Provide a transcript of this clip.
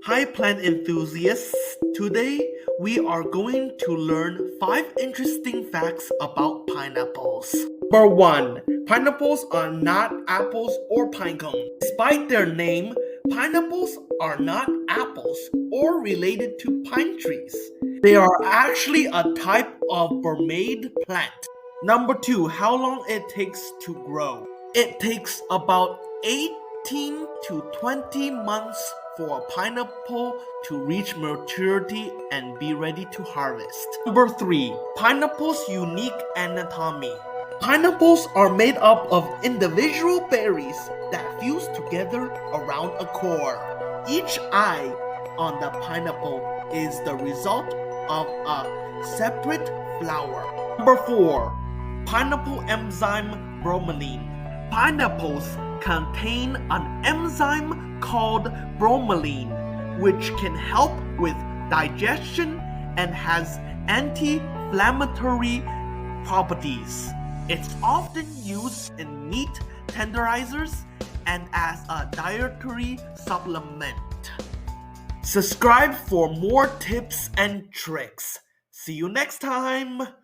Hi, plant enthusiasts. Today we are going to learn 5 interesting facts about pineapples. Number 1. Pineapples are not apples or pine cones. Despite their name, pineapples are not apples or related to pine trees. They are actually a type of bromade plant. Number 2. How long it takes to grow. It takes about 18 to 20 months for a pineapple to reach maturity and be ready to harvest. Number 3. Pineapple's unique anatomy. Pineapples are made up of individual berries that fuse together around a core. Each eye on the pineapple is the result of a separate flower. Number 4. Pineapple enzyme bromelain. Pineapples contain an enzyme called bromelain, which can help with digestion and has anti-inflammatory properties. It's often used in meat tenderizers and as a dietary supplement. Subscribe for more tips and tricks. See you next time!